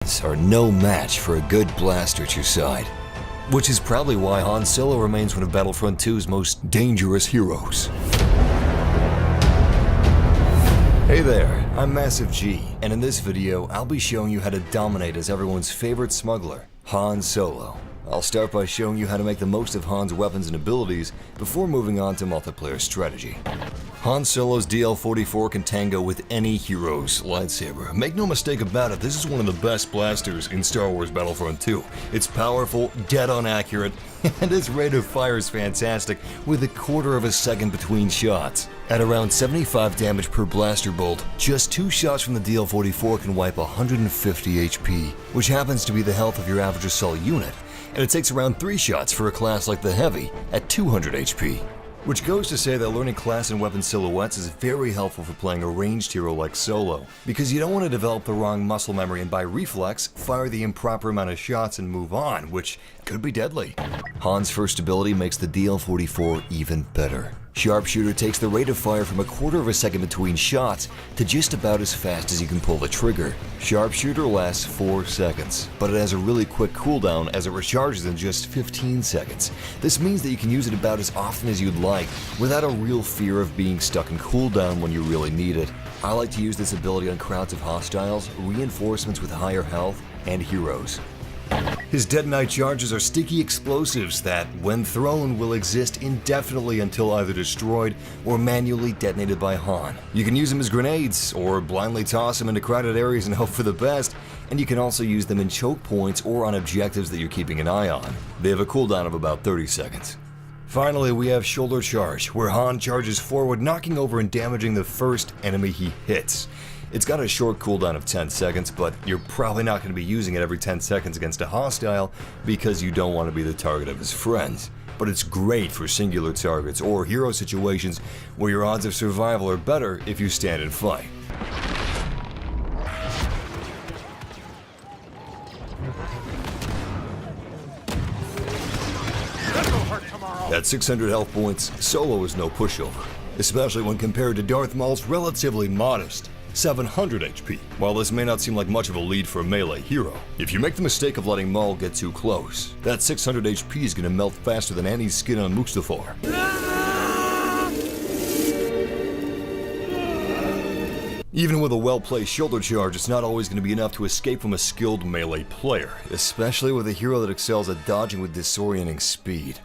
are no match for a good blaster at your side. Which is probably why Han Solo remains one of Battlefront II's most dangerous heroes. Hey there, I'm Massive G, and in this video, I'll be showing you how to dominate as everyone's favorite smuggler, Han Solo. I'll start by showing you how to make the most of Han's weapons and abilities before moving on to multiplayer strategy. Han Solo's DL-44 can tango with any hero's lightsaber. Make no mistake about it, this is one of the best blasters in Star Wars Battlefront II. It's powerful, dead-on accurate, and its rate of fire is fantastic, with 1/4 of a second between shots. At around 75 damage per blaster bolt, just 2 shots from the DL-44 can wipe 150 HP, which happens to be the health of your average assault unit, and it takes around 3 shots for a class like the Heavy at 200 HP. Which goes to say that learning class and weapon silhouettes is very helpful for playing a ranged hero like Solo, because you don't want to develop the wrong muscle memory and by reflex, fire the improper amount of shots and move on, which could be deadly. Han's first ability makes the DL-44 even better. Sharpshooter takes the rate of fire from 1/4 of a second between shots to just about as fast as you can pull the trigger. Sharpshooter lasts 4 seconds, but it has a really quick cooldown as it recharges in just 15 seconds. This means that you can use it about as often as you'd like, without a real fear of being stuck in cooldown when you really need it. I like to use this ability on crowds of hostiles, reinforcements with higher health, and heroes. His detonite charges are sticky explosives that, when thrown, will exist indefinitely until either destroyed or manually detonated by Han. You can use them as grenades, or blindly toss them into crowded areas and hope for the best, and you can also use them in choke points or on objectives that you're keeping an eye on. They have a cooldown of about 30 seconds. Finally, we have Shoulder Charge, where Han charges forward, knocking over and damaging the first enemy he hits. It's got a short cooldown of 10 seconds, but you're probably not going to be using it every 10 seconds against a hostile because you don't want to be the target of his friends. But it's great for singular targets or hero situations where your odds of survival are better if you stand and fight. At 600 health points, Solo is no pushover, especially when compared to Darth Maul's relatively modest 700 HP. While this may not seem like much of a lead for a melee hero, if you make the mistake of letting Maul get too close, that 600 HP is going to melt faster than any skin on Mustafar. Even with a well-placed shoulder charge, it's not always going to be enough to escape from a skilled melee player, especially with a hero that excels at dodging with disorienting speed.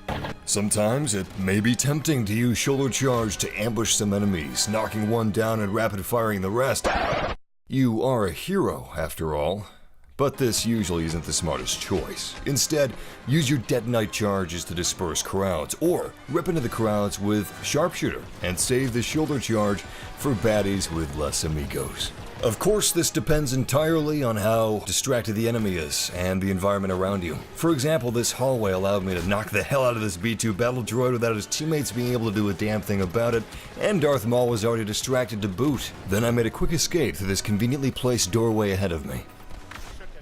Sometimes it may be tempting to use shoulder charge to ambush some enemies, knocking one down and rapid-firing the rest. You are a hero, after all. But this usually isn't the smartest choice. Instead, use your detonite charges to disperse crowds, or rip into the crowds with Sharpshooter, and save the shoulder charge for baddies with less amigos. Of course, this depends entirely on how distracted the enemy is, and the environment around you. For example, this hallway allowed me to knock the hell out of this B-2 battle droid without his teammates being able to do a damn thing about it, and Darth Maul was already distracted to boot. Then I made a quick escape through this conveniently placed doorway ahead of me.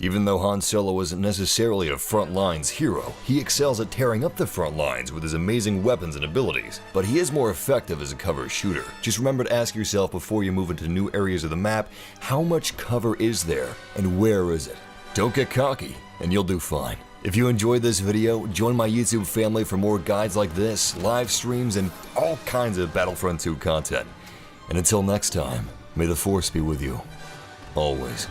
Even though Han Solo isn't necessarily a front lines hero, he excels at tearing up the front lines with his amazing weapons and abilities, but he is more effective as a cover shooter. Just remember to ask yourself before you move into new areas of the map, how much cover is there and where is it? Don't get cocky and you'll do fine. If you enjoyed this video, join my YouTube family for more guides like this, live streams, and all kinds of Battlefront II content. And until next time, may the Force be with you, always.